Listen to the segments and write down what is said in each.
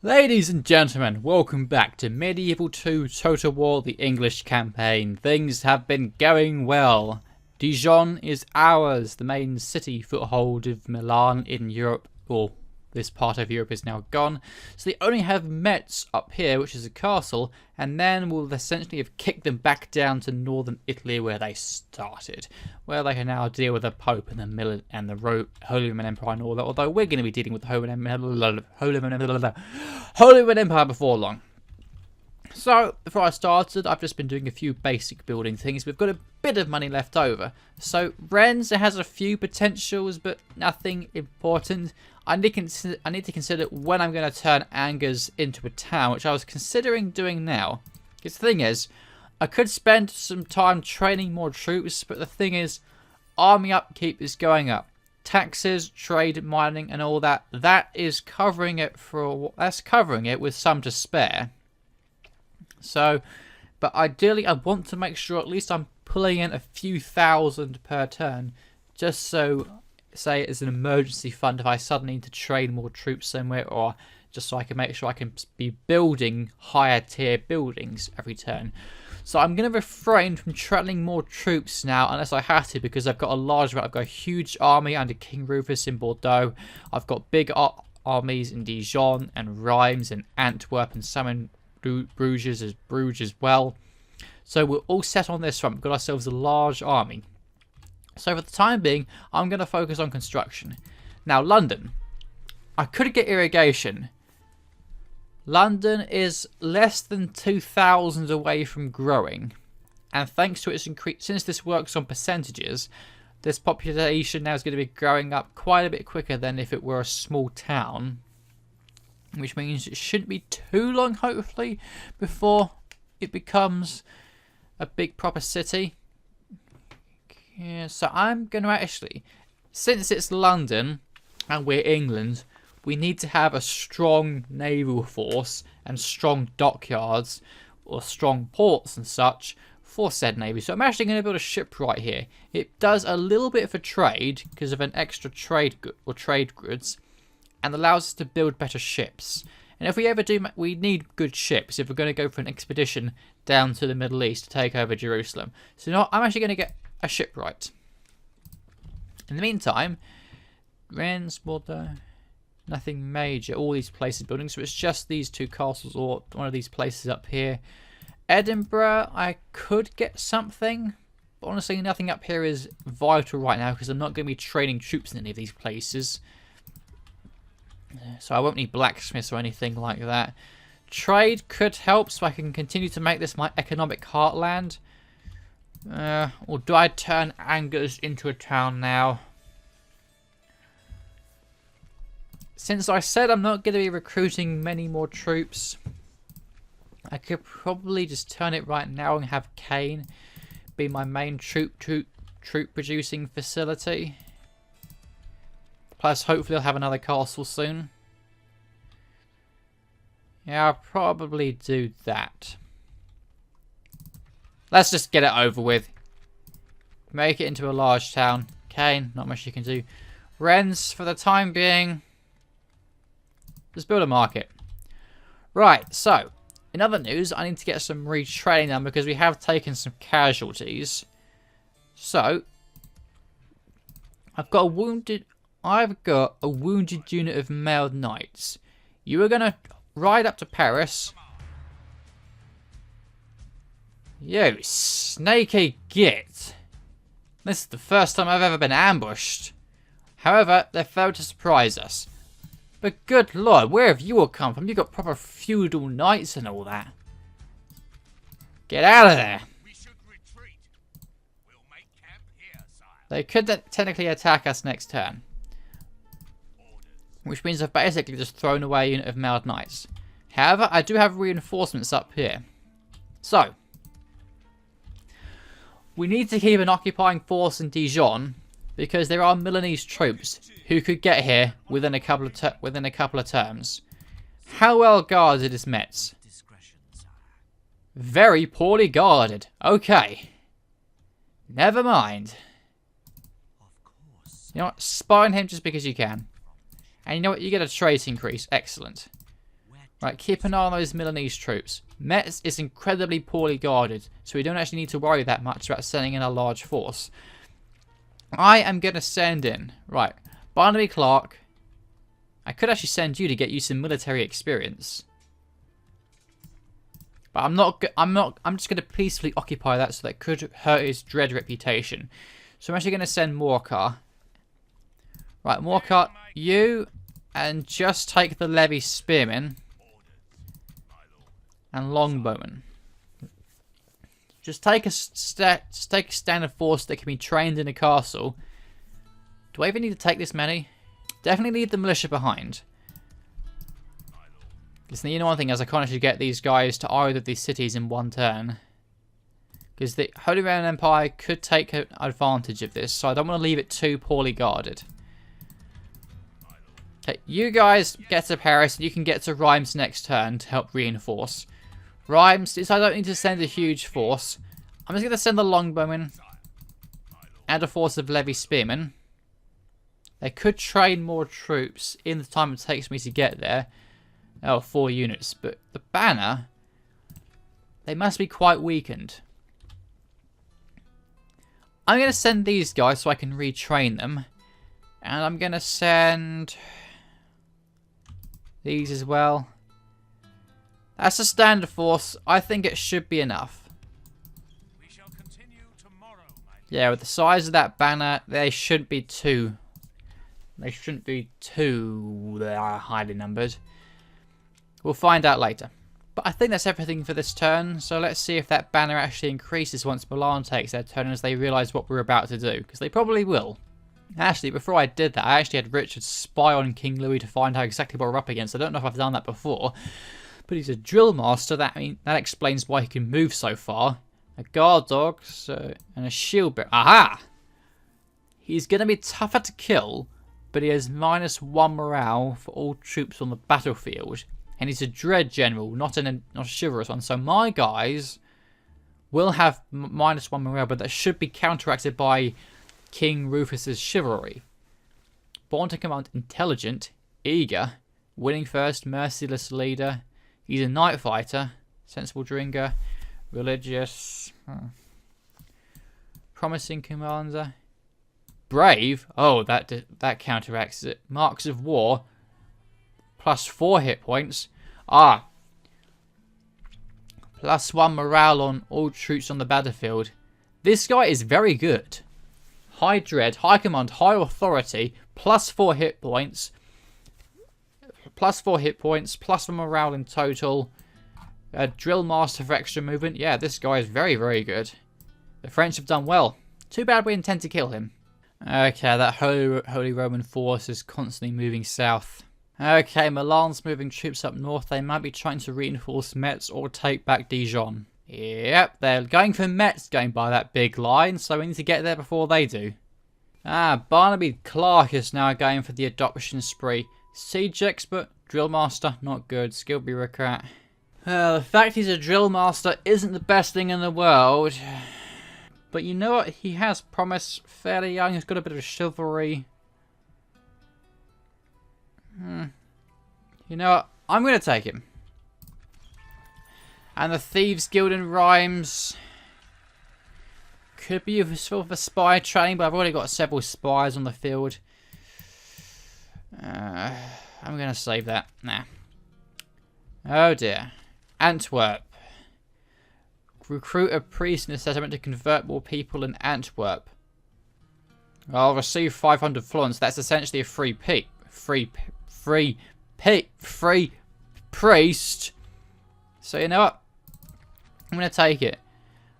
Ladies and gentlemen, welcome back to Medieval 2 Total War, the English campaign. Things have been going well. Dijon is ours, the main city foothold of Milan in Europe, or this part of Europe is now gone. So they only have Metz up here, which is a castle, and then we'll essentially have kicked them back down to northern Italy where they started, where they can now deal with the Pope and the Holy Roman Empire and all that, although we're going to be dealing with the Holy Roman Empire before long. So, before I started, I've just been doing a few basic building things. We've got a bit of money left over. So, Rennes has a few potentials, but nothing important. I need to consider when I'm going to turn Angers into a town, which I was considering doing now. Because the thing is, I could spend some time training more troops, but the thing is, army upkeep is going up. Taxes, trade, mining, and all that, that is covering it with some to spare. So, but ideally I want to make sure at least I'm pulling in a few thousand per turn, just so, say, as an emergency fund if I suddenly need to train more troops somewhere, or just so I can make sure I can be building higher tier buildings every turn. So I'm going to refrain from training more troops now unless I have to, because I've got I've got a huge army under King Rufus in Bordeaux. I've got big armies in Dijon and Reims and Antwerp and some in Bruges as well. So we're all set on this front. We've got ourselves a large army. So for the time being, I'm going to focus on construction. Now, London. I could get irrigation. London is less than 2,000 away from growing. And thanks to its increase, since this works on percentages, this population now is going to be growing up quite a bit quicker than if it were a small town. Which means it shouldn't be too long, hopefully, before it becomes a big proper city. Yeah, so I'm going to actually, since it's London and we're England, we need to have a strong naval force and strong dockyards or strong ports and such for said navy. So I'm actually going to build a ship right here. It does a little bit for trade because of an extra trade goods, and allows us to build better ships. And if we ever do, we need good ships if we're going to go for an expedition down to the Middle East to take over Jerusalem. So now I'm actually going to get a shipwright. In the meantime, Rennes, Bordeaux, nothing major. All these places building, so it's just these two castles or one of these places up here. Edinburgh, I could get something. But honestly, nothing up here is vital right now because I'm not going to be training troops in any of these places. So I won't need blacksmiths or anything like that. Trade could help so I can continue to make this my economic heartland. Or do I turn Angers into a town now? Since I said I'm not going to be recruiting many more troops, I could probably just turn it right now and have Caen be my main troop producing facility. Plus, hopefully I'll have another castle soon. Yeah, I'll probably do that. Let's just get it over with. Make it into a large town. Caen, not much you can do. Rennes, for the time being, just build a market. Right, so, in other news, I need to get some retraining done because we have taken some casualties. So, I've got a wounded unit of mailed knights. You are going to ride up to Paris. You snaky git. This is the first time I've ever been ambushed. However, they failed to surprise us. But good lord, where have you all come from? You've got proper feudal knights and all that. Get out of there. They could technically attack us next turn. Which means I've basically just thrown away a unit of mailed knights. However, I do have reinforcements up here. So, we need to keep an occupying force in Dijon because there are Milanese troops who could get here within a couple of terms. How well guarded is Metz? Very poorly guarded. Okay. Never mind. You know what? Spy on him just because you can. And you know what? You get a trait increase. Excellent. Right, keep an eye on those Milanese troops. Metz is incredibly poorly guarded, so we don't actually need to worry that much about sending in a large force. I am going to send in, right, Barnaby Clark. I could actually send you to get you some military experience. But I'm just going to peacefully occupy that, so that could hurt his dread reputation. So I'm actually going to send Morcar. Right, Morcar, you, and just take the levy spearmen. And longbowmen. Just take a standard force that can be trained in a castle. Do I even need to take this many? Definitely leave the militia behind. Listen, you know one thing is I can't actually get these guys to either of these cities in one turn. Because the Holy Roman Empire could take advantage of this, so I don't want to leave it too poorly guarded. Okay, you guys get to Paris, and you can get to Reims next turn to help reinforce. Reims, since I don't need to send a huge force, I'm just going to send the longbowmen and a force of levy spearmen. They could train more troops in the time it takes me to get there. Oh, 4 units. But the banner, they must be quite weakened. I'm going to send these guys so I can retrain them. And I'm going to send these as well. That's a standard force. I think it should be enough. We shall continue tomorrow, yeah, with the size of that banner, they shouldn't be too highly numbered. We'll find out later. But I think that's everything for this turn. So let's see if that banner actually increases once Milan takes their turn as they realise what we're about to do. Because they probably will. Actually, before I did that, I actually had Richard spy on King Louis to find out exactly what we're up against. I don't know if I've done that before. But he's a drill master. That explains why he can move so far. A guard dog and a shield bearer. Aha! He's going to be tougher to kill, but he has -1 morale for all troops on the battlefield. And he's a dread general, not a chivalrous one. So my guys will have -1 morale, but that should be counteracted by King Rufus's chivalry. Born to command, intelligent, eager, winning first, merciless leader. He's a night fighter, sensible drinker, religious, promising commander, brave. Oh, that counteracts it. Marks of war, +4 hit points. +1 morale on all troops on the battlefield. This guy is very good. High dread, high command, high authority, +4 hit points. +4 hit points, +1 morale in total. A drill master for extra movement. Yeah, this guy is very, very good. The French have done well. Too bad we intend to kill him. Okay, that Holy Roman force is constantly moving south. Okay, Milan's moving troops up north. They might be trying to reinforce Metz or take back Dijon. Yep, they're going for Metz, going by that big line, so we need to get there before they do. Barnaby Clark is now going for the adoption spree. Siege expert, drill master, not good. Skilled bureaucrat. The fact he's a drill master isn't the best thing in the world. But you know what? He has promise. Fairly young. He's got a bit of chivalry. You know what? I'm going to take him. And the Thieves Guild in Reims could be useful for spy training, but I've already got several spies on the field. I'm going to save that. Nah. Oh dear. Antwerp. Recruit a priest in a settlement to convert more people in Antwerp. I'll receive 500 florins. That's essentially a free priest. So you know what? I'm going to take it.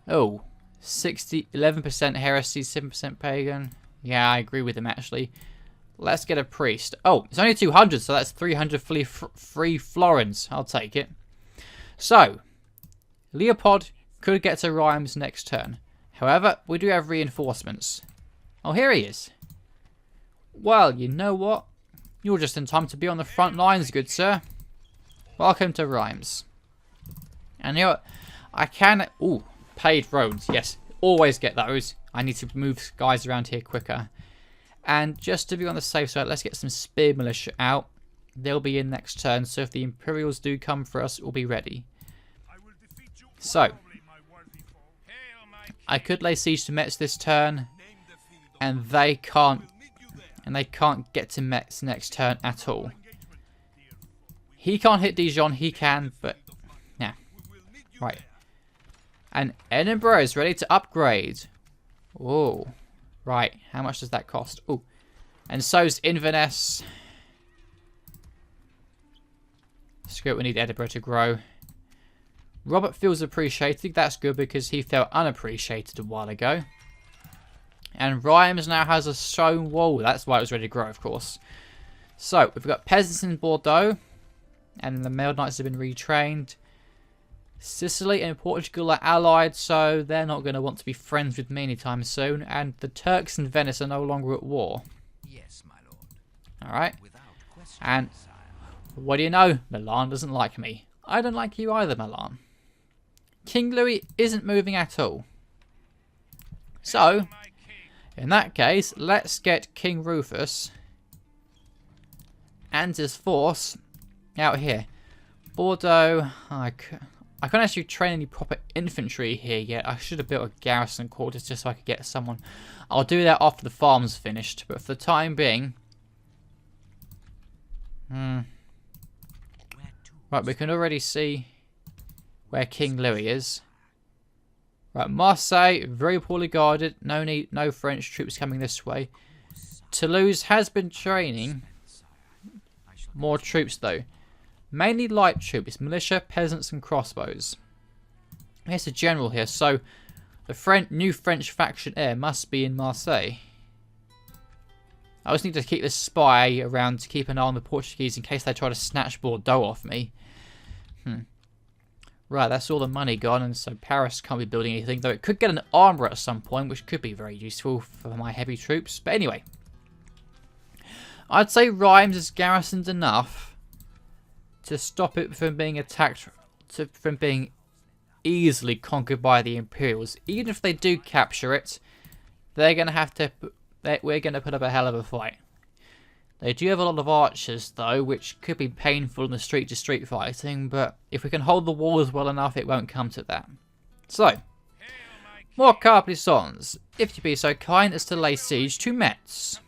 Oh. 11% heresy, 7% pagan. Yeah, I agree with him actually. Let's get a priest. Oh, it's only 200, so that's 300 free florins. I'll take it. So, Leopold could get to Reims next turn. However, we do have reinforcements. Oh, here he is. Well, you know what? You're just in time to be on the front lines, good sir. Welcome to Reims. And you know what? I can... Ooh, paid roads. Yes, always get those. I need to move guys around here quicker. And just to be on the safe side, let's get some spear militia out. they'll be in next turn. So if the Imperials do come for us, we'll be ready. So I could lay siege to Metz this turn, and they can't get to Metz next turn at all. He can't hit Dijon, he can, but yeah. Right. And Edinburgh is ready to upgrade. Oh. Right. How much does that cost? Oh. And so's Inverness. Screw it, we need Edinburgh to grow. Robert feels appreciated. That's good because he felt unappreciated a while ago. And Rhymes now has a stone wall. That's why it was ready to grow, of course. So, we've got peasants in Bordeaux. And the Mailed Knights have been retrained. Sicily and Portugal are allied, so they're not going to want to be friends with me anytime soon. And the Turks and Venice are no longer at war. Yes, my lord. Alright. And what do you know? Milan doesn't like me. I don't like you either, Milan. King Louis isn't moving at all. So, in that case, let's get King Rufus and his force out here. Bordeaux, I can't actually train any proper infantry here yet. I should have built a garrison quarters just so I could get someone. I'll do that after the farm's finished, but for the time being... Right, we can already see where King Louis is. Right, Marseille, very poorly guarded. No French troops coming this way. Toulouse has been training more troops though. Mainly light troops, militia, peasants and crossbows. Here's a general here, so the new French faction heir must be in Marseille. I just need to keep this spy around to keep an eye on the Portuguese in case they try to snatch Bordeaux off me. Right, that's all the money gone, and so Paris can't be building anything, though it could get an armourer at some point, which could be very useful for my heavy troops. But anyway, I'd say Rhymes is garrisoned enough to stop it from being attacked, from being easily conquered by the Imperials. Even if they do capture it, they're going to have to... we're going to put up a hell of a fight. They do have a lot of archers, though, which could be painful in the street-to-street fighting, but if we can hold the walls well enough, it won't come to that. So, more Carplisons, if you be so kind as to lay siege to Metz.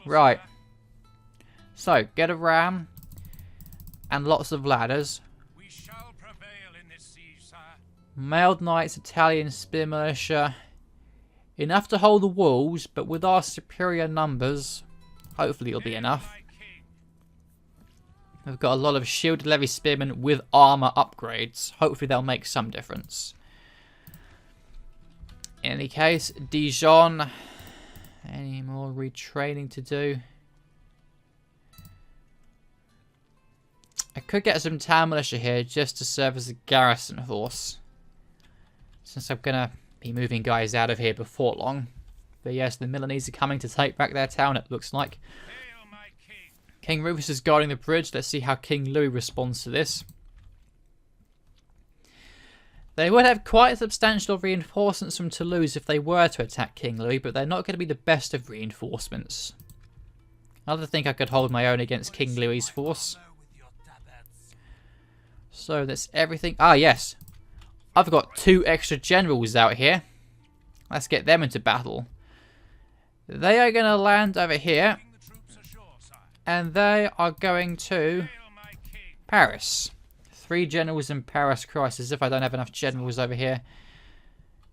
Right. So, get a ram and lots of ladders. Mailed Knights, Italian Spear Militia. Enough to hold the walls, but with our superior numbers, hopefully it'll be enough. We've got a lot of shielded levy spearmen with armour upgrades. Hopefully they'll make some difference. In any case, Dijon. Any more retraining to do? I could get some town militia here just to serve as a garrison force. Since I'm going to be moving guys out of here before long. But yes, the Milanese are coming to take back their town, it looks like. King Rufus is guarding the bridge. Let's see how King Louis responds to this. They would have quite substantial reinforcements from Toulouse if they were to attack King Louis, but they're not going to be the best of reinforcements. I don't think I could hold my own against King Louis's force. So that's everything. Ah, yes. I've got 2 extra generals out here. Let's get them into battle. They are going to land over here. And they are going to Paris. 3 generals in Paris. Christ, as if I don't have enough generals over here.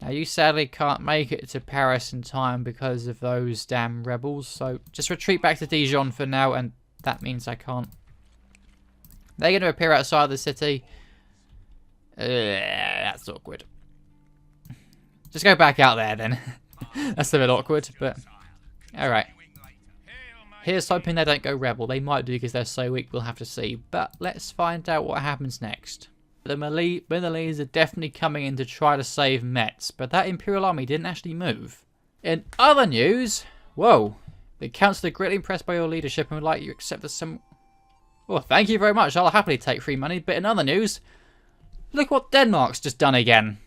Now, you sadly can't make it to Paris in time because of those damn rebels. So, just retreat back to Dijon for now, and that means I can't. They're going to appear outside the city. That's awkward. Just go back out there then. That's a bit awkward, but alright. Here's hoping they don't go rebel. They might do because they're so weak, we'll have to see. But let's find out what happens next. The Milanese are definitely coming in to try to save Metz, but that Imperial army didn't actually move. In other news, whoa, the Council are greatly impressed by your leadership and would like you to accept the some... Well, thank you very much. I'll happily take free money, but in other news... Look what Denmark's just done again.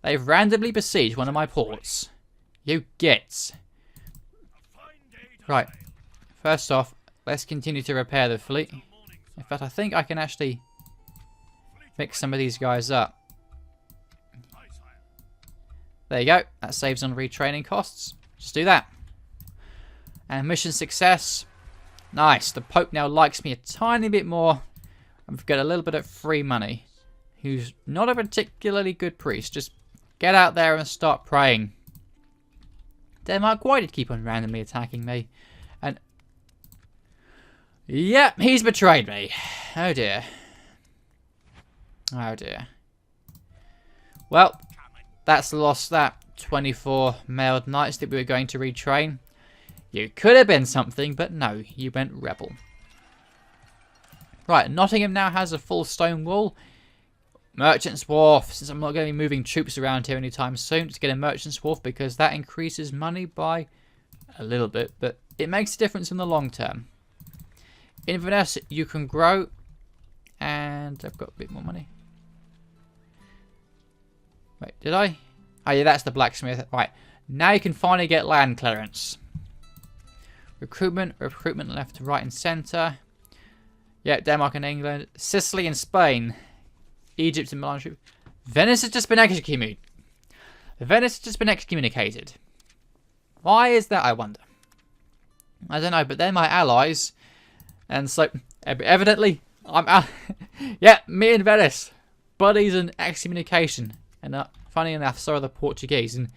They've randomly besieged one of my ports. You gits. Right. First off, let's continue to repair the fleet. In fact, I think I can actually mix some of these guys up. There you go. That saves on retraining costs. Just do that. And mission success. Nice. The Pope now likes me a tiny bit more. I've got a little bit of free money. Who's not a particularly good priest. Just get out there and start praying. Denmark, why did he keep on randomly attacking me? And yep, he's betrayed me. Oh dear. Oh dear. Well, that's lost that 24 mailed knights that we were going to retrain. You could have been something, but no, you went rebel. Right, Nottingham now has a full stone wall. Merchant's Wharf, since I'm not going to be moving troops around here anytime soon, just get a Merchant's Wharf because that increases money by a little bit, but it makes a difference in the long term. Inverness, you can grow, and I've got a bit more money. Wait, did I? Oh yeah, that's the blacksmith. Right, now you can finally get land clearance. Recruitment left to right and centre. Yeah, Denmark and England. Sicily and Spain. Egypt and Milan. Venice has just been excommunicated. Venice has just been excommunicated. Why is that, I wonder? I don't know, but they're my allies. And so, evidently, yeah, me and Venice. Buddies and excommunication. And funny enough, so are the Portuguese. And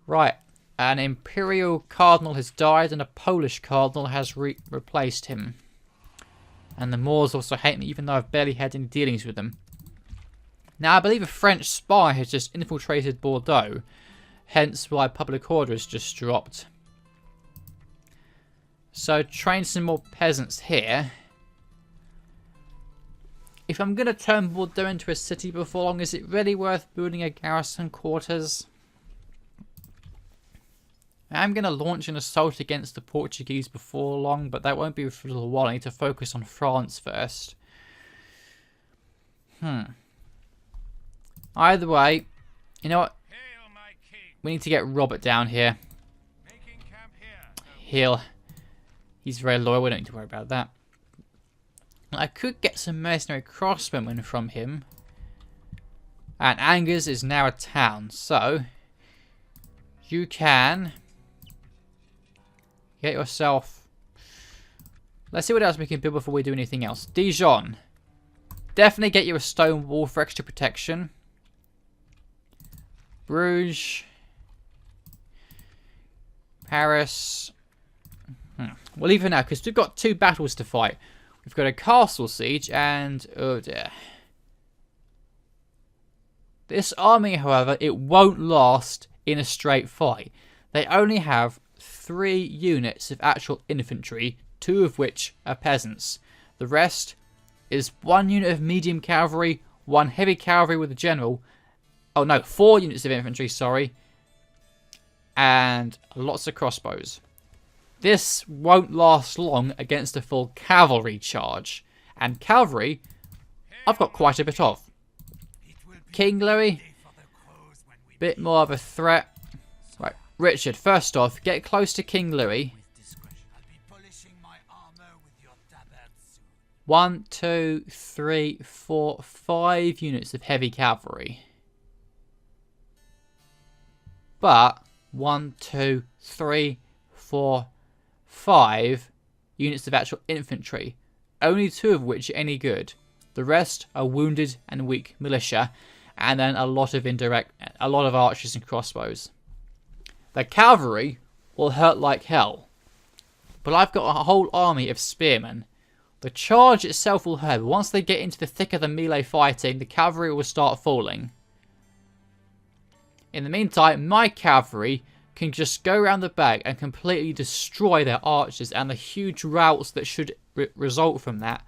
right, an imperial cardinal has died and a Polish cardinal has replaced him. And the Moors also hate me, even though I've barely had any dealings with them. Now, I believe a French spy has just infiltrated Bordeaux, hence why public order has just dropped. So, train some more peasants here. If I'm going to turn Bordeaux into a city before long, is it really worth building a garrison quarters? I'm going to launch an assault against the Portuguese before long, but that won't be for a little while. I need to focus on France first. Either way, you know what? We need to get Robert down here. He's very loyal, we don't need to worry about that. I could get some mercenary crossbowmen from him. And Angers is now a town, so you can get yourself... Let's see what else we can build before we do anything else. Dijon. Definitely get you a stone wall for extra protection. Bruges. Paris. We'll leave it now because we've got 2 battles to fight. We've got a castle siege and... oh dear. This army, however, it won't last in a straight fight. They only have 3 units of actual infantry, 2 of which are peasants. The rest is 1 unit of medium cavalry, 1 heavy cavalry with a general. Oh no, 4 units of infantry, sorry. And lots of crossbows. This won't last long against a full cavalry charge. And cavalry, I've got quite a bit of. King Louis, bit more of a threat. Right, Richard, first off, get close to King Louis. 1, 2, 3, 4, 5 units of heavy cavalry. But 1, 2, 3, 4, 5 units of actual infantry, only 2 of which are any good. The rest are wounded and weak militia, and then a lot of archers and crossbows. The cavalry will hurt like hell, but I've got a whole army of spearmen. The charge itself will hurt, but once they get into the thick of the melee fighting, the cavalry will start falling. In the meantime, my cavalry can just go around the back and completely destroy their archers, and the huge routs that should result from that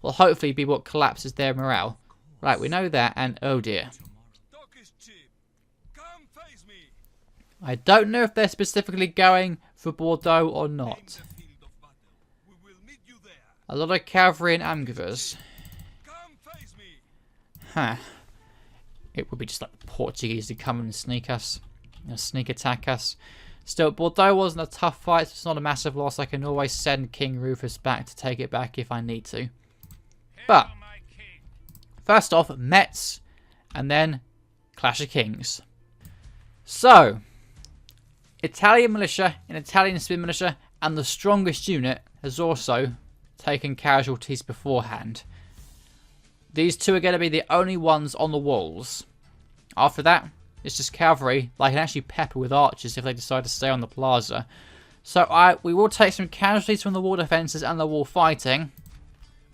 will hopefully be what collapses their morale. Right, we know that, and oh dear. I don't know if they're specifically going for Bordeaux or not. A lot of cavalry and Angevers. Huh. It would be just like the Portuguese to come and sneak us. Sneak attack us. Still, Bordeaux wasn't a tough fight, so it's not a massive loss. I can always send King Rufus back to take it back if I need to. But, first off, Metz, and then Clash of Kings. So, Italian militia, an Italian spear militia, and the strongest unit has also taken casualties beforehand. These two are going to be the only ones on the walls. After that, it's just cavalry. They can actually pepper with archers if they decide to stay on the plaza. So we will take some casualties from the wall defences and the wall fighting.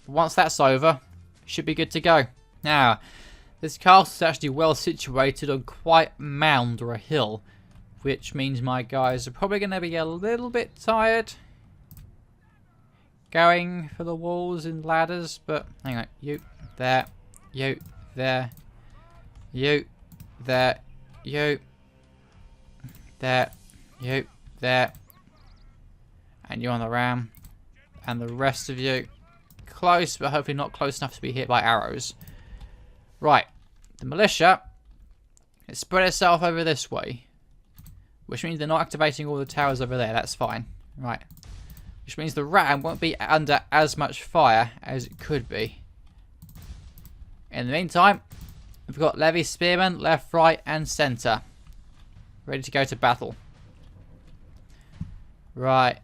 But once that's over, it should be good to go. Now, this castle is actually well situated on quite a mound or a hill, which means my guys are probably going to be a little bit tired going for the walls and ladders. But hang on, you there, you there, you there, you there, you there, and you on the ram, and the rest of you close, but hopefully not close enough to be hit by arrows. Right, the militia, it spread itself over this way, which means they're not activating all the towers over there. That's fine. Right, which means the ram won't be under as much fire as it could be. In the meantime, we've got levy spearmen left, right, and centre, ready to go to battle. Right,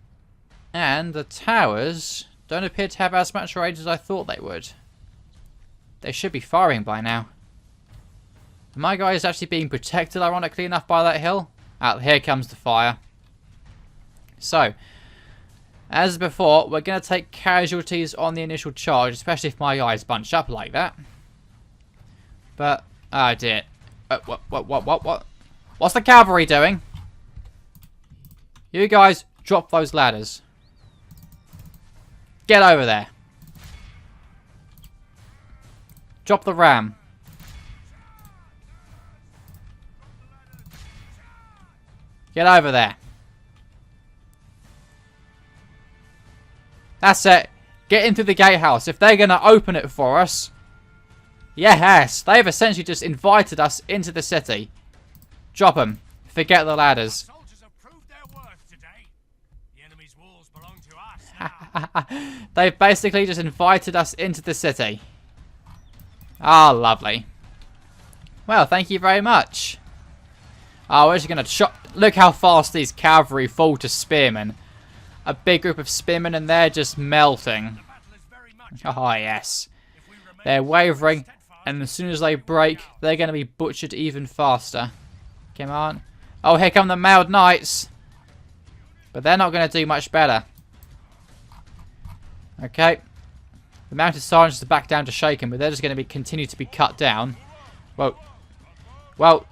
and the towers don't appear to have as much range as I thought they would. They should be firing by now. My guy is actually being protected, ironically enough, by that hill. Ah, here comes the fire. So, as before, we're going to take casualties on the initial charge, especially if my guys bunch up like that. But, oh dear. What? What's the cavalry doing? You guys, drop those ladders. Get over there. Drop the ram. Get over there. That's it. Get into the gatehouse. If they're going to open it for us. Yes, they've essentially just invited us into the city. Drop them. Forget the ladders. They've basically just invited us into the city. Ah, lovely. Well, thank you very much. Oh, we're just going to chop. Look how fast these cavalry fall to spearmen. A big group of spearmen and they're just melting. Oh, yes. They're wavering, and as soon as they break, they're going to be butchered even faster. Come on. Oh, here come the mailed knights. But they're not going to do much better. Okay. The mounted sergeants are back down to shaken, but they're just going to continue to be cut down. Whoa. Whoa.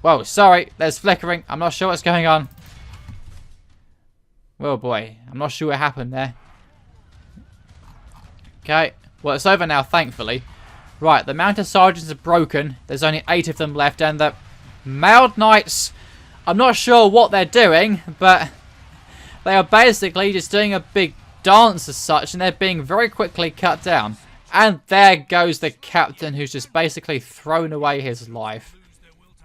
Whoa, sorry. There's flickering. I'm not sure what's going on. Oh boy. I'm not sure what happened there. Okay. Well, it's over now, thankfully. Right, the mounted sergeants are broken. There's only 8 of them left, and the mailed knights, I'm not sure what they're doing, but they are basically just doing a big dance as such, and they're being very quickly cut down. And there goes the captain, who's just basically thrown away his life.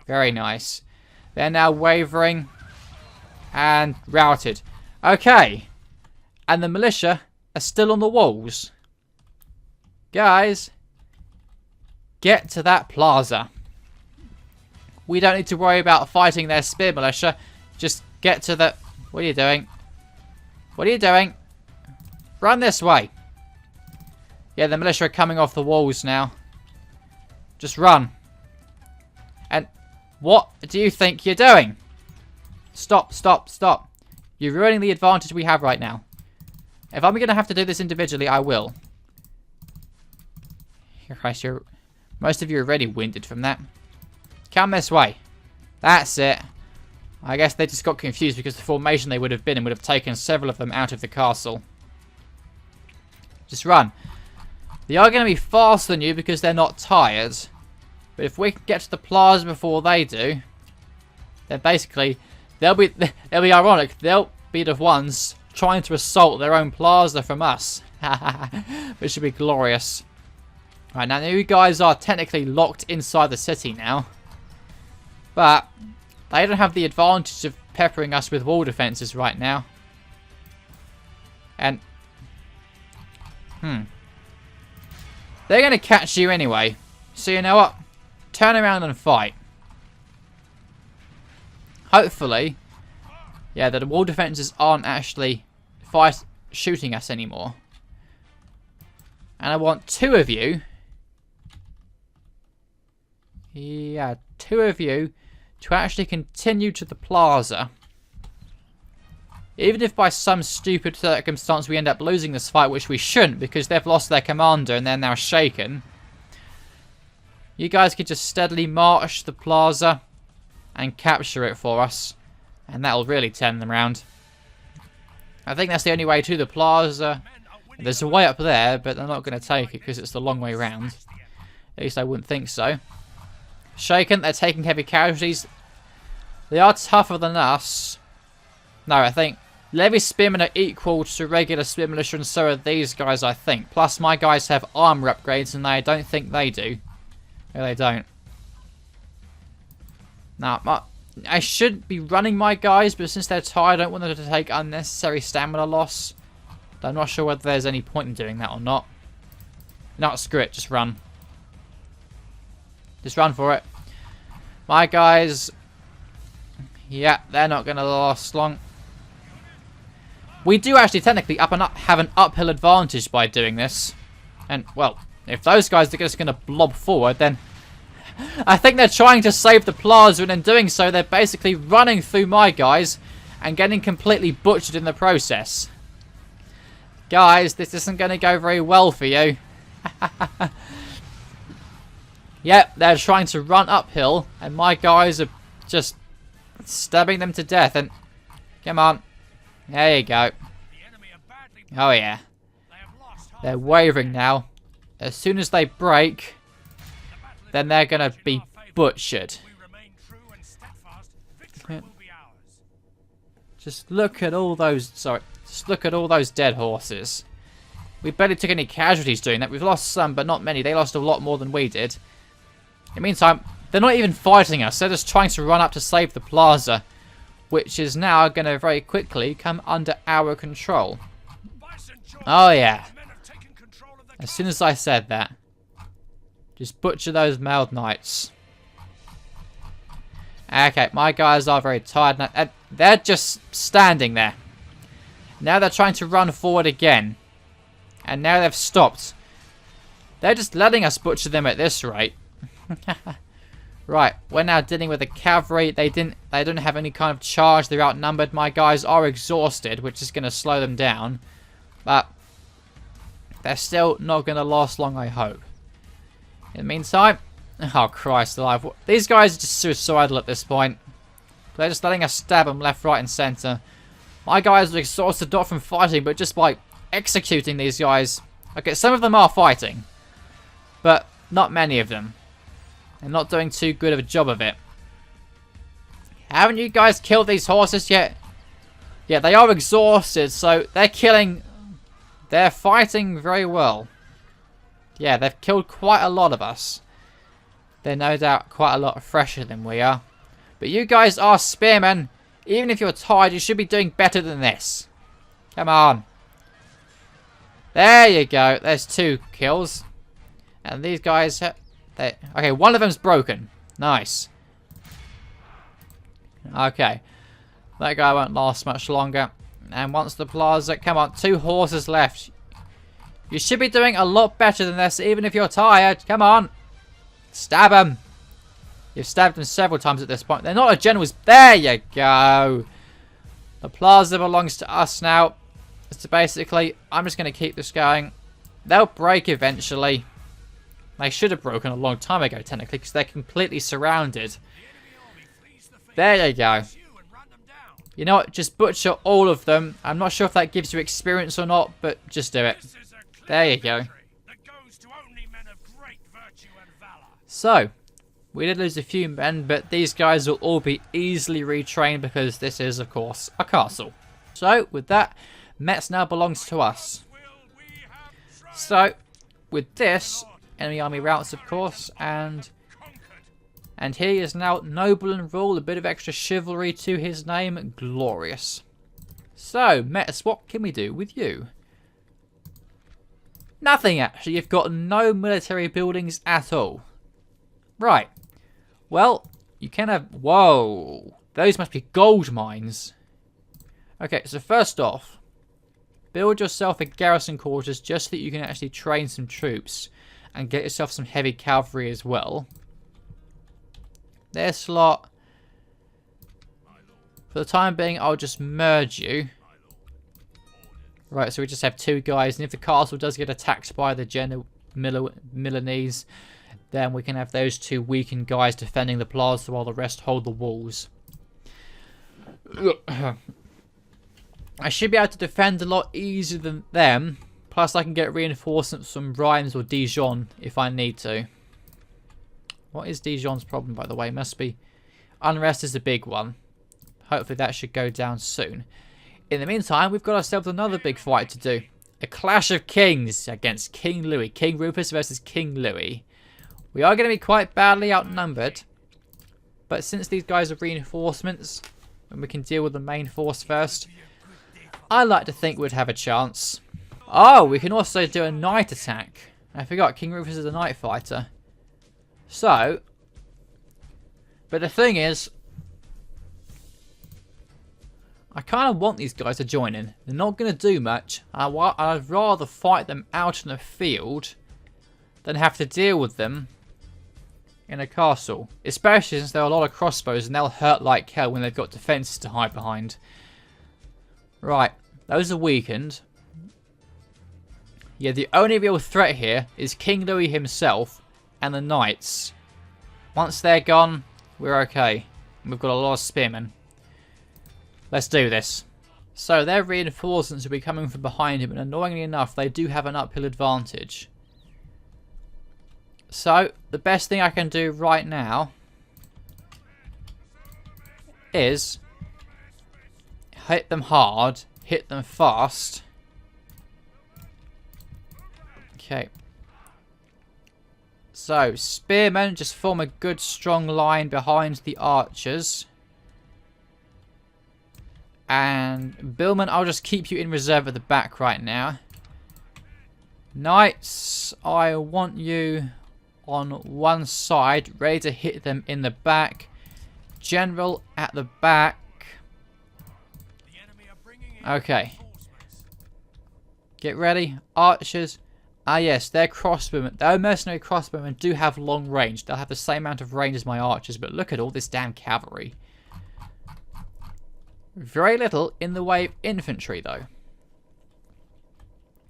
Very nice. They're now wavering and routed. Okay. And the militia are still on the walls. Guys, get to that plaza. We don't need to worry about fighting their spear militia. Just get to the... What are you doing? What are you doing? Run this way. Yeah, the militia are coming off the walls now. Just run. And what do you think you're doing? Stop, stop, stop. You're ruining the advantage we have right now. If I'm going to have to do this individually, I will. Christ, most of you are already winded from that. Come this way. That's it. I guess they just got confused because the formation they would have been in would have taken several of them out of the castle. Just run. They are going to be faster than you because they're not tired. But if we can get to the plaza before they do, then basically they'll be ironic. They'll be the ones trying to assault their own plaza from us. Which should be glorious. Right, now you guys are technically locked inside the city now. But they don't have the advantage of peppering us with wall defenses right now. And... they're going to catch you anyway. So you know what? Turn around and fight. Hopefully... yeah, the wall defenses aren't actually shooting us anymore. And I want 2 of you... yeah, 2 of you to actually continue to the plaza. Even if by some stupid circumstance we end up losing this fight, which we shouldn't because they've lost their commander and they're now shaken. You guys can just steadily march the plaza and capture it for us. And that'll really turn them around. I think that's the only way to the plaza. There's a way up there, but they're not going to take it because it's the long way round. At least I wouldn't think so. Shaken, they're taking heavy casualties. They are tougher than us. No, I think Levy Spearmen are equal to regular Spear Militia, and so are these guys, I think. Plus, my guys have armor upgrades, and I don't think they do. No, they don't. Now, I should be running my guys, but since they're tired, I don't want them to take unnecessary stamina loss. I'm not sure whether there's any point in doing that or not. No, screw it. Just run. Just run for it. My guys... yeah, they're not going to last long. We do actually technically have an uphill advantage by doing this. And, well, if those guys are just going to blob forward, then... I think they're trying to save the plaza, and in doing so, they're basically running through my guys and getting completely butchered in the process. Guys, this isn't going to go very well for you. Yep, they're trying to run uphill, and my guys are just stabbing them to death. And come on, there you go. Oh yeah, they're wavering now. As soon as they break, then they're gonna be butchered. Just look at all those. Sorry, just look at all those dead horses. We barely took any casualties doing that. We've lost some, but not many. They lost a lot more than we did. In the meantime, they're not even fighting us. They're just trying to run up to save the plaza, which is now going to very quickly come under our control. Oh, yeah. As soon as I said that. Just butcher those mailed knights. Okay, my guys are very tired now. They're just standing there. Now they're trying to run forward again. And now they've stopped. They're just letting us butcher them at this rate. Right, we're now dealing with the cavalry. They don't have any kind of charge. They're outnumbered. My guys are exhausted, which is going to slow them down. But they're still not going to last long, I hope. In the meantime, oh Christ alive, these guys are just suicidal at this point. They're just letting us stab them left, right, and centre. My guys are exhausted not from fighting, but just by executing these guys. Okay, some of them are fighting, but not many of them. They're not doing too good of a job of it. Haven't you guys killed these horses yet? Yeah, they are exhausted, so they're killing... they're fighting very well. Yeah, they've killed quite a lot of us. They're no doubt quite a lot fresher than we are. But you guys are spearmen. Even if you're tired, you should be doing better than this. Come on. There you go. There's 2 kills. And these guys... okay, one of them's broken. Nice. Okay. That guy won't last much longer. And once the plaza... come on, 2 horses left. You should be doing a lot better than this, even if you're tired. Come on. Stab them. You've stabbed them several times at this point. They're not a general's... there you go. The plaza belongs to us now. So basically, I'm just going to keep this going. They'll break eventually. They should have broken a long time ago, technically, because they're completely surrounded. There you go. You know what? Just butcher all of them. I'm not sure if that gives you experience or not, but just do it. There you go. So, we did lose a few men, but these guys will all be easily retrained because this is, of course, a castle. So, with that, Metz now belongs to us. So, with this... enemy army routes, of course, and And he is now noble and rule, a bit of extra chivalry to his name. Glorious. So, Metis, what can we do with you? Nothing, actually. You've got no military buildings at all. Right. Well, you can have... Whoa. Those must be gold mines. Okay, so first off, build yourself a garrison quarters just so that you can actually train some troops and get yourself some heavy cavalry as well. Their slot. For the time being, I'll just merge you. Right, so we just have 2 guys, and if the castle does get attacked by the Milanese, then we can have those 2 weakened guys defending the plaza while the rest hold the walls. I should be able to defend a lot easier than them, plus I can get reinforcements from Reims or Dijon if I need to. What is Dijon's problem, by the way? Must be... Unrest is a big one. Hopefully that should go down soon. In the meantime, we've got ourselves another big fight to do. A clash of kings against King Louis. King Rufus versus King Louis. We are going to be quite badly outnumbered. But since these guys are reinforcements, and we can deal with the main force first, I like to think we'd have a chance. Oh, we can also do a night attack. I forgot, King Rufus is a night fighter. So, but the thing is, I kind of want these guys to join in. They're not going to do much. I'd rather fight them out in the field than have to deal with them in a castle. Especially since there are a lot of crossbows and they'll hurt like hell when they've got defences to hide behind. Right, those are weakened. Yeah, the only real threat here is King Louis himself and the knights. Once they're gone, we're okay. We've got a lot of spearmen. Let's do this. So their reinforcements will be coming from behind him, and annoyingly enough, they do have an uphill advantage. So the best thing I can do right now is hit them hard, hit them fast. Okay. So spearmen just form a good strong line behind the archers. And Billman, I'll just keep you in reserve at the back right now. Knights, I want you on one side, ready to hit them in the back. General at the back. Okay. Get ready. Archers. Ah yes, their crossbowmen, their mercenary crossbowmen do have long range. They'll have the same amount of range as my archers, but look at all this damn cavalry. Very little in the way of infantry, though.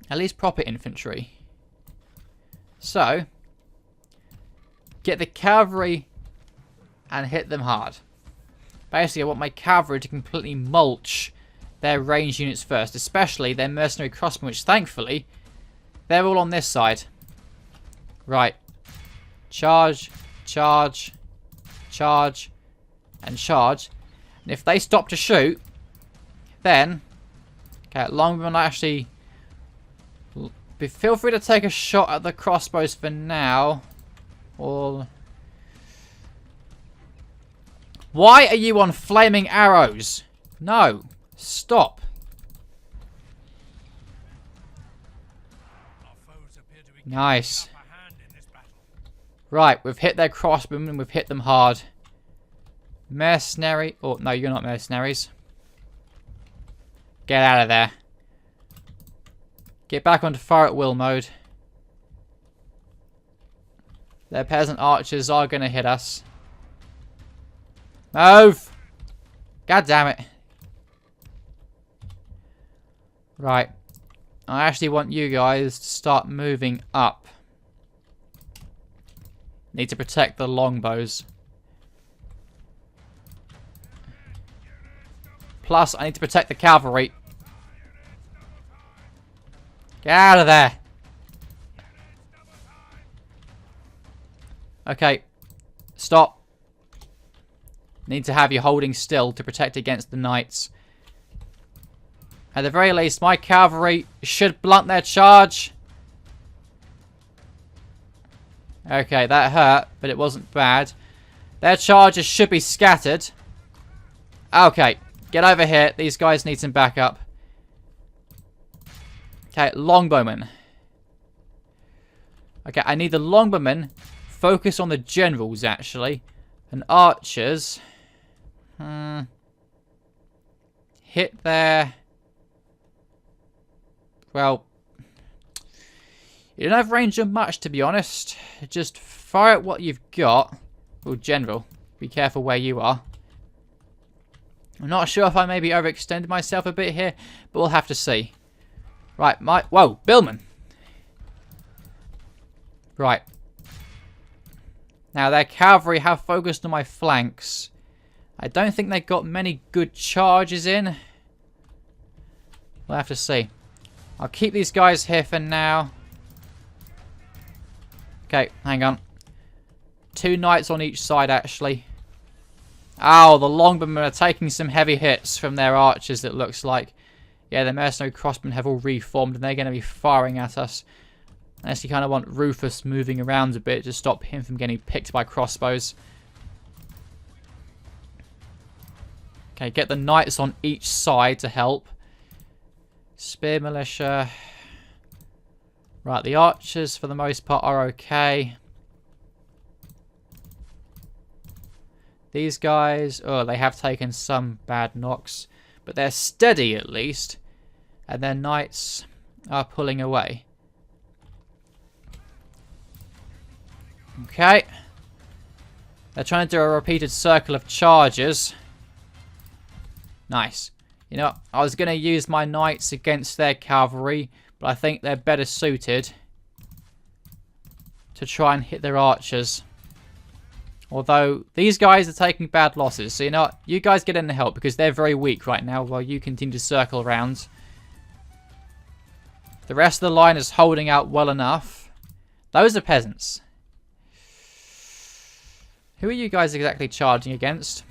At least proper infantry. So, get the cavalry and hit them hard. Basically, I want my cavalry to completely mulch their range units first, especially their mercenary crossbowmen, which thankfully, they're all on this side. Right. Charge, charge, charge, and charge. And if they stop to shoot, then... Okay, Longman actually... Feel free to take a shot at the crossbows for now. Or... Why are you on flaming arrows? No. Stop. Nice. Right, we've hit their crossbowmen and we've hit them hard. Mercenary. Oh, no, you're not mercenaries. Get out of there. Get back onto fire at will mode. Their peasant archers are going to hit us. Move! God damn it. Right. I actually want you guys to start moving up. Need to protect the longbows. Plus, I need to protect the cavalry. Get out of there. Okay. Stop. Need to have you holding still to protect against the knights. At the very least, my cavalry should blunt their charge. Okay, that hurt, but it wasn't bad. Their charges should be scattered. Okay, get over here. These guys need some backup. Okay, longbowmen. Okay, I need the longbowmen. Focus on the generals, actually. And archers. Hit their... Well... You don't have range on much, to be honest. Just fire at what you've got. Oh, general. Be careful where you are. I'm not sure if I maybe overextended myself a bit here, but we'll have to see. Right, whoa, Billman. Right. Now, their cavalry have focused on my flanks. I don't think they've got many good charges in. We'll have to see. I'll keep these guys here for now. Okay, hang on. 2 knights on each side, actually. Oh, the longbowmen are taking some heavy hits from their archers, it looks like. Yeah, the mercenary crossmen have all reformed, and they're going to be firing at us. Unless you kind of want Rufus moving around a bit to stop him from getting picked by crossbows. Okay, get the knights on each side to help. Spear militia. Right, the archers for the most part are okay. These guys, oh, they have taken some bad knocks. But they're steady at least. And their knights are pulling away. Okay. They're trying to do a repeated circle of charges. Nice. You know, I was going to use my knights against their cavalry, but I think they're better suited to try and hit their archers. Although, these guys are taking bad losses. So, you know what? You guys get in to help because they're very weak right now while you continue to circle around. The rest of the line is holding out well enough. Those are peasants. Who are you guys exactly charging against?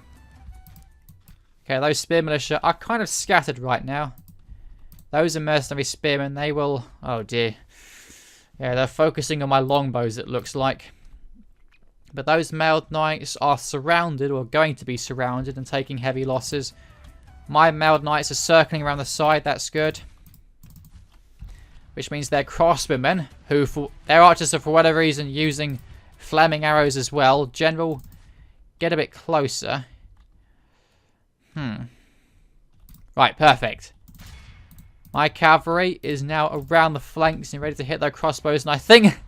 Okay, those spear militia are kind of scattered right now. Those are mercenary spearmen. They will... Oh, dear. Yeah, they're focusing on my longbows, it looks like. But those mailed knights are surrounded, or going to be surrounded, and taking heavy losses. My mailed knights are circling around the side. That's good. Which means their crossbowmen, who, their archers are for whatever reason using flaming arrows as well. General, get a bit closer. Right, perfect. My cavalry is now around the flanks and ready to hit their crossbows. And I think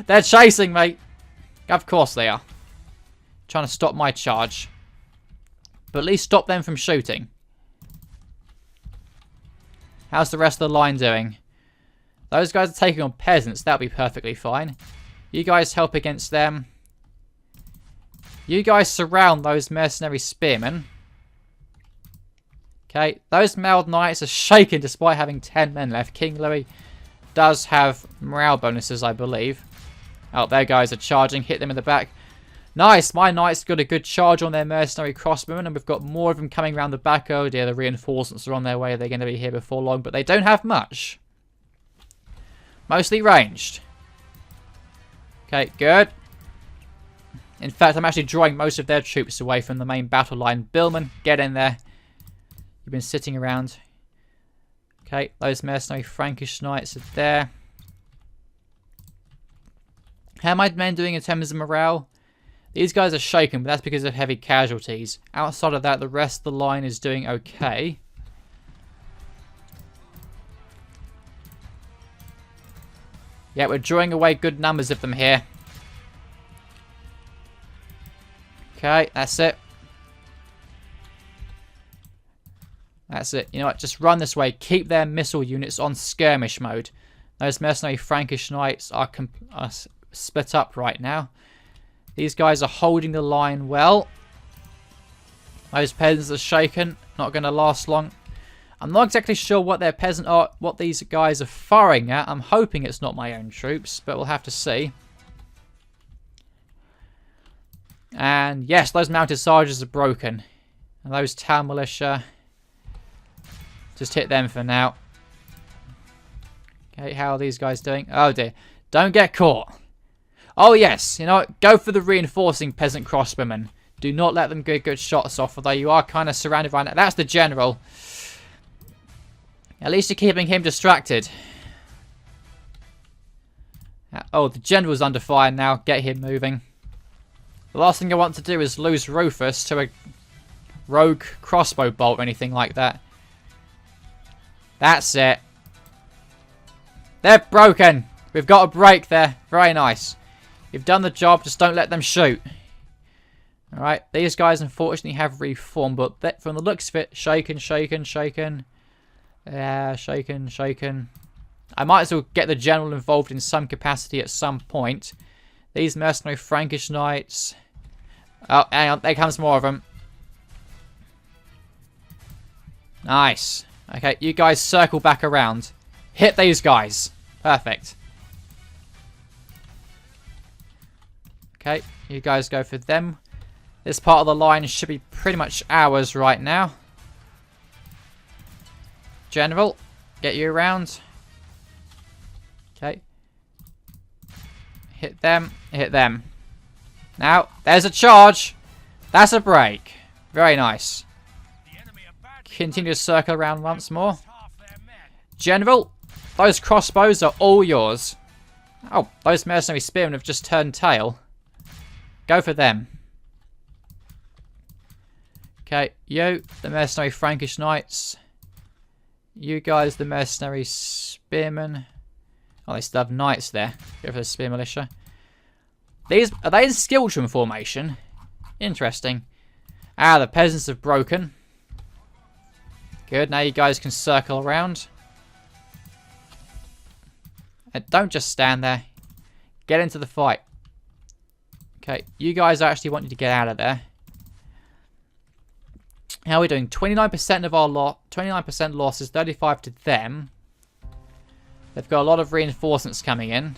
they're chasing me. Of course they are. Trying to stop my charge. But at least stop them from shooting. How's the rest of the line doing? Those guys are taking on peasants. That'll be perfectly fine. You guys help against them. You guys surround those mercenary spearmen. Okay, those mailed knights are shaken despite having 10 men left. King Louis does have morale bonuses, I believe. Oh, their guys are charging. Hit them in the back. Nice. My knights got a good charge on their mercenary crossbowmen, and we've got more of them coming around the back. Oh dear, the reinforcements are on their way. They're going to be here before long, but they don't have much. Mostly ranged. Okay, good. In fact, I'm actually drawing most of their troops away from the main battle line. Billman, get in there. You've been sitting around. Okay, those mercenary Frankish knights are there. How are my men doing in terms of morale? These guys are shaken, but that's because of heavy casualties. Outside of that, the rest of the line is doing okay. Yeah, we're drawing away good numbers of them here. Okay, that's it. That's it. You know what? Just run this way. Keep their missile units on skirmish mode. Those mercenary Frankish knights are split up right now. These guys are holding the line well. Those peasants are shaken. Not going to last long. I'm not exactly sure what their peasant are, what these guys are firing at. I'm hoping it's not my own troops, but we'll have to see. And yes, those mounted soldiers are broken. And those town militia, just hit them for now. Okay, how are these guys doing? Oh dear, don't get caught. Oh yes, you know what? Go for the reinforcing peasant crossbowmen. Do not let them get good shots off, although you are kind of surrounded right now. That's the general. At least you're keeping him distracted. Oh, the general's under fire now. Get him moving. The last thing I want to do is lose Rufus to a rogue crossbow bolt or anything like that. That's it. They're broken. We've got a break there. Very nice. You've done the job. Just don't let them shoot. Alright. These guys unfortunately have reformed. But from the looks of it, shaken, shaken, shaken. Yeah, shaken, shaken. I might as well get the general involved in some capacity at some point. These mercenary Frankish knights. Oh, hang on. There comes more of them. Nice. Okay, you guys circle back around. Hit these guys. Perfect. Okay, you guys go for them. This part of the line should be pretty much ours right now. General, get you around. Okay. Hit them, hit them. Now, there's a charge. That's a break. Very nice. Continue to circle around once more. General, those crossbows are all yours. Oh, those mercenary spearmen have just turned tail. Go for them. Okay, you, the mercenary Frankish knights. You guys, the mercenary spearmen. Oh, they still have knights there. Go for the spear militia. Are they in skiltron formation? Interesting. Ah, the peasants have broken. Good, now you guys can circle around. And don't just stand there. Get into the fight. Okay, you guys actually want you to get out of there. How are we doing? 29% of our lot. 29% losses, 35 to them. They've got a lot of reinforcements coming in.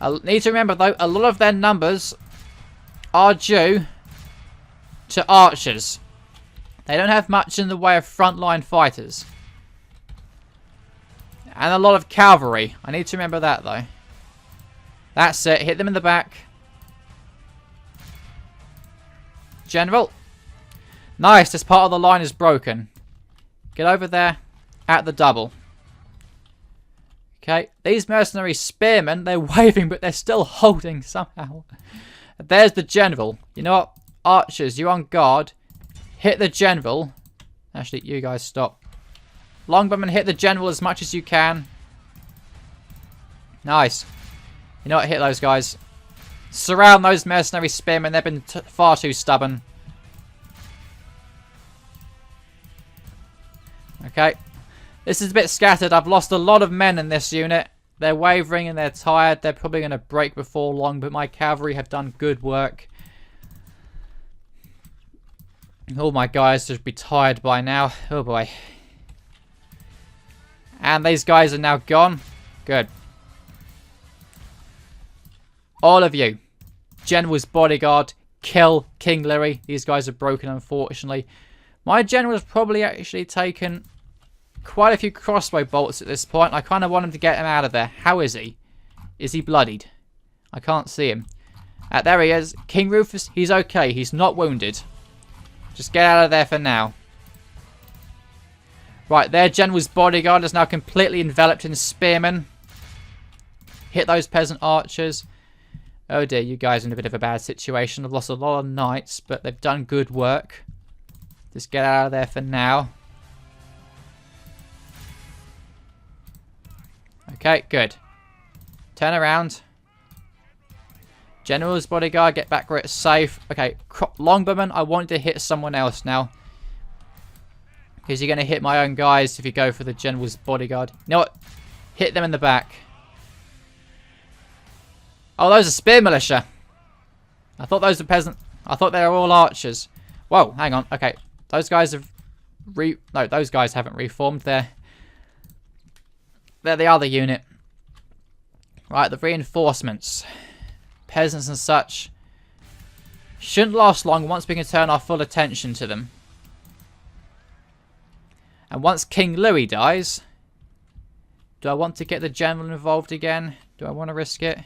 I need to remember though, a lot of their numbers are due to archers. They don't have much in the way of frontline fighters. And a lot of cavalry. I need to remember that though. That's it. Hit them in the back. General. Nice. This part of the line is broken. Get over there at the double. Okay. These mercenary spearmen, they're waving, but they're still holding somehow. There's the general. You know what? Archers, you're on guard. Hit the general. Actually, you guys stop. Longbowmen, hit the general as much as you can. Nice. You know what? Hit those guys. Surround those mercenary spearmen. They've been far too stubborn. Okay. This is a bit scattered. I've lost a lot of men in this unit. They're wavering and they're tired. They're probably going to break before long, but my cavalry have done good work. All my guys should be tired by now. Oh boy. And these guys are now gone. Good. All of you. General's bodyguard. Kill King Louis. These guys are broken, unfortunately. My general has probably actually taken quite a few crossbow bolts at this point. I kind of want him to get him out of there. How is he? Is he bloodied? I can't see him. There he is. King Rufus, he's okay. He's not wounded. Just get out of there for now. Right, their general's bodyguard is now completely enveloped in spearmen. Hit those peasant archers. Oh dear, you guys are in a bit of a bad situation. I've lost a lot of knights, but they've done good work. Just get out of there for now. Okay, good. Turn around. General's bodyguard, get back where it's safe. Okay, longbowman, I want to hit someone else now. Because you're going to hit my own guys if you go for the general's bodyguard. You know what? Hit them in the back. Oh, those are spear militia. I thought those were peasant. I thought they were all archers. Whoa, hang on. Okay, those guys have no, those guys haven't reformed. They're the other unit. Right, the reinforcements. Peasants and such. Shouldn't last long once we can turn our full attention to them. And once King Louis dies, do I want to get the general involved again? Do I want to risk it?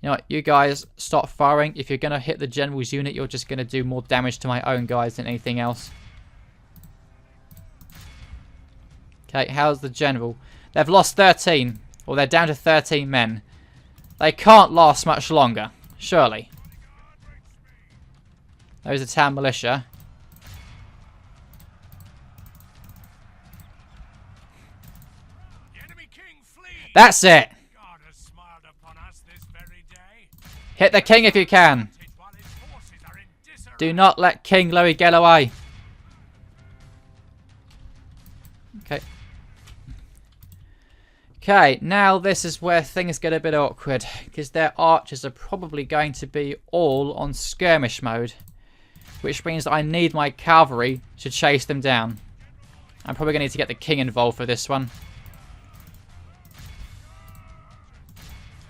You know what? You guys stop firing. If you're going to hit the general's unit, you're just going to do more damage to my own guys than anything else. Okay, how's the general? They've lost 13. Or they're down to 13 men. They can't last much longer. Surely. There's the town militia. That's it! Hit the king if you can. Do not let King Louis get away. Okay. Okay, now this is where things get a bit awkward. Because their archers are probably going to be all on skirmish mode. Which means that I need my cavalry to chase them down. I'm probably going to need to get the king involved for this one.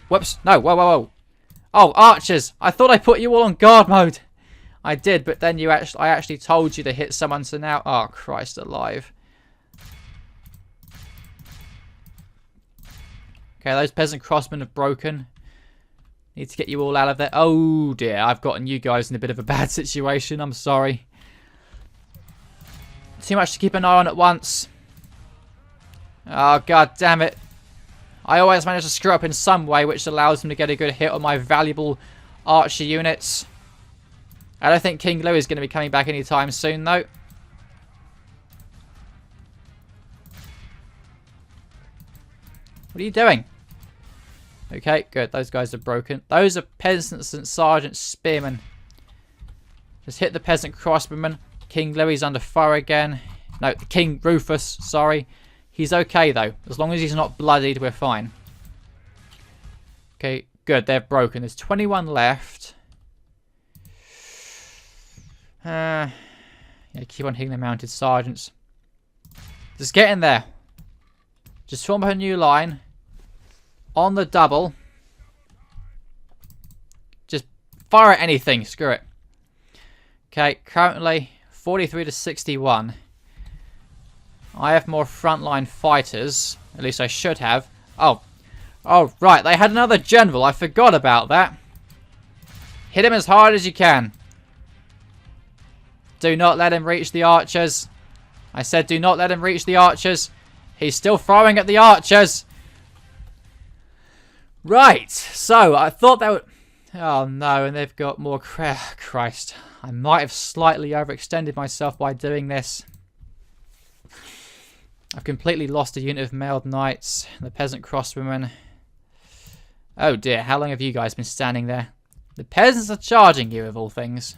Whoops. No, whoa, whoa, whoa. Oh, archers! I thought I put you all on guard mode. I did, but then I actually told you to hit someone, so now... Oh, Christ alive. Okay, those peasant crossmen have broken. Need to get you all out of there. Oh, dear. I've gotten you guys in a bit of a bad situation. I'm sorry. Too much to keep an eye on at once. Oh, god damn it. I always manage to screw up in some way, which allows them to get a good hit on my valuable archer units. I don't think King Louis is going to be coming back anytime soon, though. What are you doing? Okay, good. Those guys are broken. Those are peasants and sergeant spearmen. Just hit the peasant crossbowmen. King Louis is under fire again. No, King Rufus, sorry. He's okay, though. As long as he's not bloodied, we're fine. Okay, good. They're broken. There's 21 left. Yeah, keep on hitting the mounted sergeants. Just get in there. Just form a new line. On the double. Just fire at anything. Screw it. Okay, currently 43 to 61. I have more frontline fighters. At least I should have. Oh, right. They had another general. I forgot about that. Hit him as hard as you can. Do not let him reach the archers. I said do not let him reach the archers. He's still firing at the archers. Right. So, I thought that would... Oh, no. And they've got more... Christ. I might have slightly overextended myself by doing this. I've completely lost a unit of mailed knights. The peasant crossbowmen. Oh dear, how long have you guys been standing there? The peasants are charging you, of all things.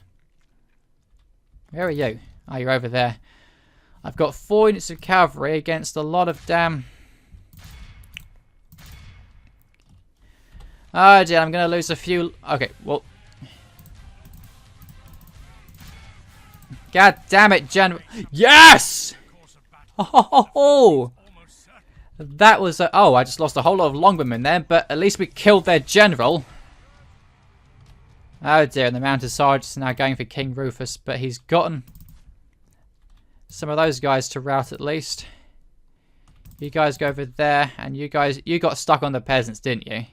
Where are you? Oh, you're over there. I've got 4 units of cavalry against a lot of damn... Oh dear, I'm going to lose a few... Okay, well... God damn it, General... Yes! Oh, that was a... Oh, I just lost a whole lot of longbowmen there, but at least we killed their general. Oh dear, and the mounted sergeants are now going for King Rufus, but he's gotten some of those guys to rout at least. You guys go over there, and you got stuck on the peasants, didn't you?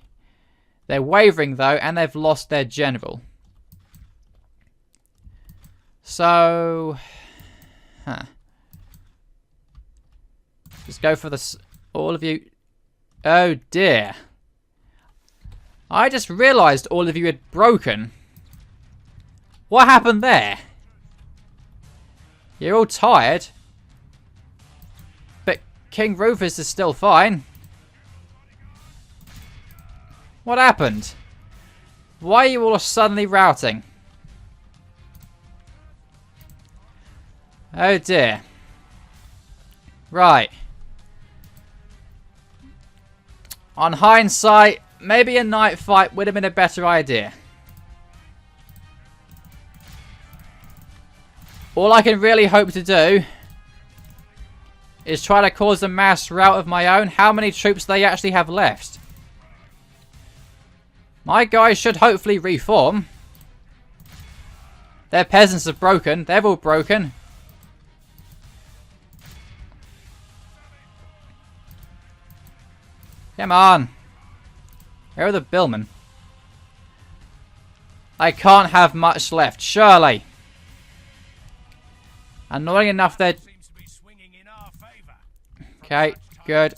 They're wavering though, and they've lost their general. So... Huh. Just go for this, all of you. Oh dear. I just realised all of you had broken. What happened there? You're all tired. But King Rufus is still fine. What happened? Why are you all suddenly routing? Oh dear. Right. On hindsight, maybe a night fight would have been a better idea. All I can really hope to do is try to cause a mass rout of my own. How many troops do they actually have left? My guys should hopefully reform. Their peasants have broken. They're all broken. Come on. Where are the billmen? They can't have much left, surely. Annoying enough that... Okay, good.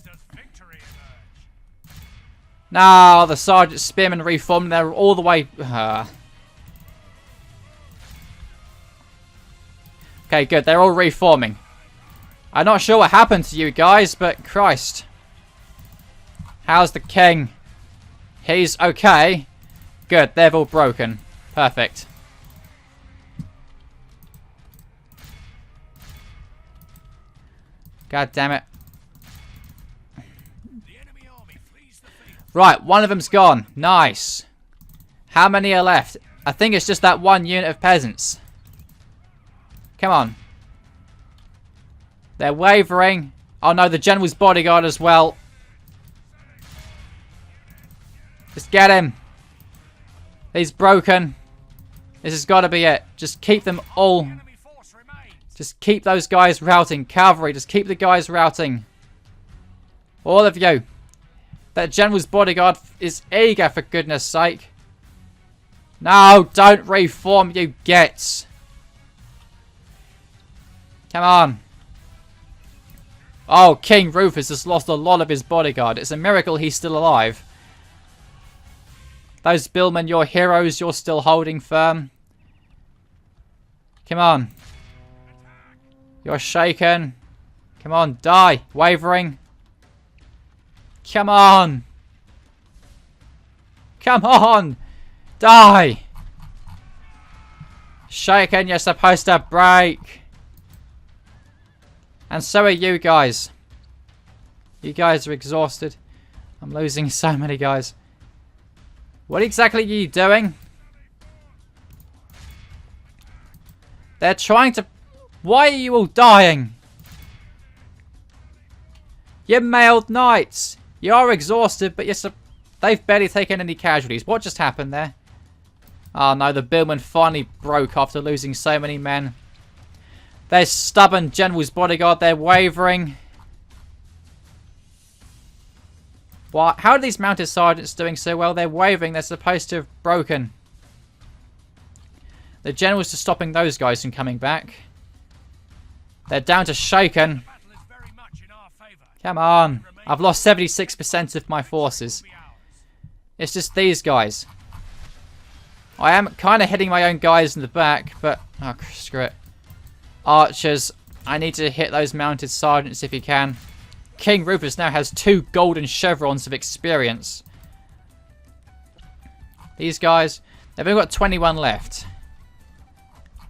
No, the Sergeant Spearmen reformed. They're all the way... Okay, good. They're all reforming. I'm not sure what happened to you guys, but Christ. How's the king? He's okay. Good. They've all broken. Perfect. God damn it. Right, one of them's gone. Nice. How many are left? I think it's just that one unit of peasants. Come on. They're wavering. Oh no, the general's bodyguard as well. Just get him. He's broken. This has got to be it. Just keep them all. Just keep those guys routing. Cavalry, just keep the guys routing. All of you. That general's bodyguard is eager, for goodness sake. No, don't reform, you gets. Come on. Oh, King Rufus has lost a lot of his bodyguard. It's a miracle he's still alive. Those billmen, you're heroes. You're still holding firm. Come on. You're shaken. Come on, die. Wavering. Come on. Come on. Die. Shaken, you're supposed to break. And so are you guys. You guys are exhausted. I'm losing so many guys. What exactly are you doing? They're trying to... Why are you all dying? You mailed knights. You are exhausted, but they've barely taken any casualties. What just happened there? Oh no, the billman finally broke after losing so many men. There's stubborn general's bodyguard. They're wavering. What? How are these mounted sergeants doing so well? They're wavering. They're supposed to have broken. The general's just stopping those guys from coming back. They're down to shaken. Come on. I've lost 76% of my forces. It's just these guys. I am kind of hitting my own guys in the back, but... Oh, screw it. Archers, I need to hit those mounted sergeants if you can. King Rufus now has 2 golden chevrons of experience. These guys, they've only got 21 left.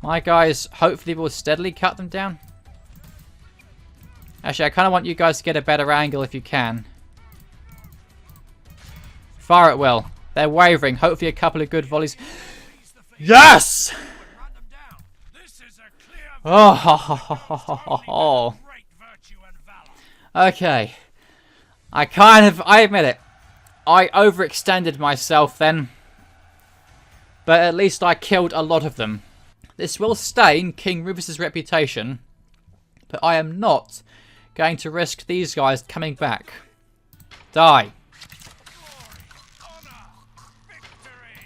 My guys hopefully will steadily cut them down. Actually, I kind of want you guys to get a better angle if you can. Fire at will. They're wavering. Hopefully a couple of good volleys. Yes! Oh. Okay. I admit it. I overextended myself then. But at least I killed a lot of them. This will stain King Rufus's reputation. But I am not going to risk these guys coming back. Die.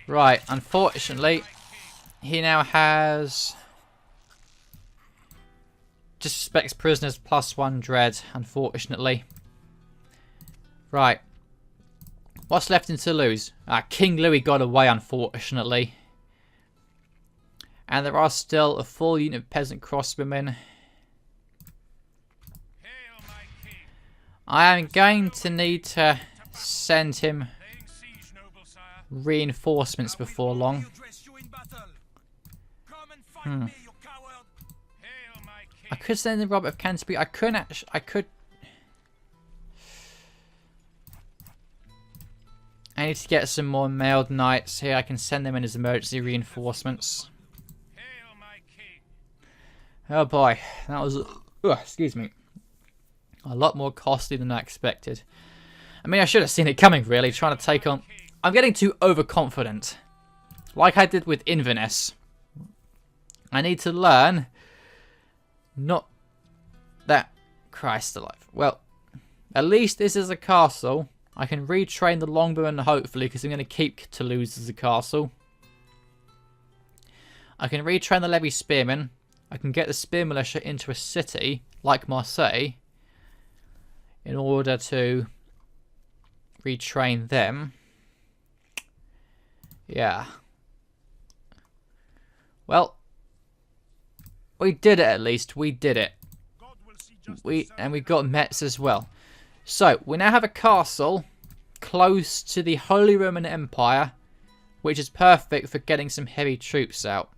Right, unfortunately, he now has... Disrespects prisoners +1 dread, unfortunately. Right. What's left in Toulouse? King Louis got away, unfortunately. And there are still a full unit of peasant crossbowmen. I am going to need to send him reinforcements before long. I could send in Robert of Canterbury. I could. I need to get some more mailed knights here. I can send them in as emergency reinforcements. Oh boy, that was, excuse me, a lot more costly than I expected. I mean, I should have seen it coming, really, trying to take on... I'm getting too overconfident. Like I did with Inverness. I need to learn not that... Christ alive. Well, at least this is a castle. I can retrain the longbowmen, hopefully, because I'm going to keep Toulouse as a castle. I can retrain the levy spearmen. I can get the spear militia into a city like Marseille in order to retrain them. Yeah. Well, we did it at least. We did it. We got Metz as well. So, we now have a castle close to the Holy Roman Empire, which is perfect for getting some heavy troops out.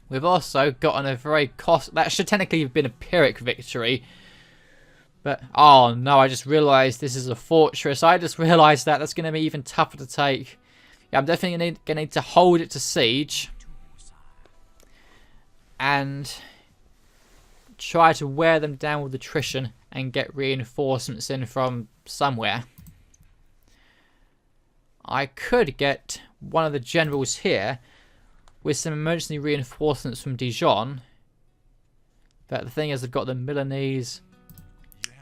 We've also gotten a very that should technically have been a Pyrrhic victory. But, oh no, I just realised this is a fortress. I just realised that. That's going to be even tougher to take. Yeah, I'm definitely going to need to hold it to siege. And try to wear them down with attrition and get reinforcements in from somewhere. I could get one of the generals here with some emergency reinforcements from Dijon. But the thing is, I've got the Milanese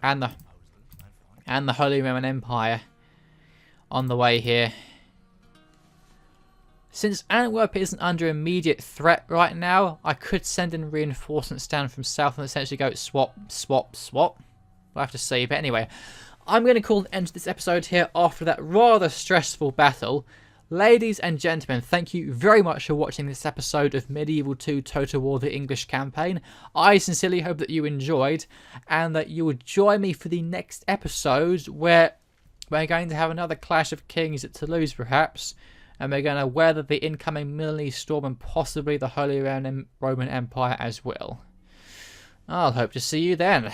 and the Holy Roman Empire on the way here. Since Antwerp isn't under immediate threat right now, I could send in reinforcements down from south and essentially go swap, swap, swap. We'll have to see. But anyway, I'm going to call an end to this episode here after that rather stressful battle. Ladies and gentlemen, thank you very much for watching this episode of Medieval 2 Total War the English campaign. I sincerely hope that you enjoyed and that you will join me for the next episode where we're going to have another clash of kings at Toulouse perhaps. And we're going to weather the incoming Milanese storm and possibly the Holy Roman Empire as well. I'll hope to see you then.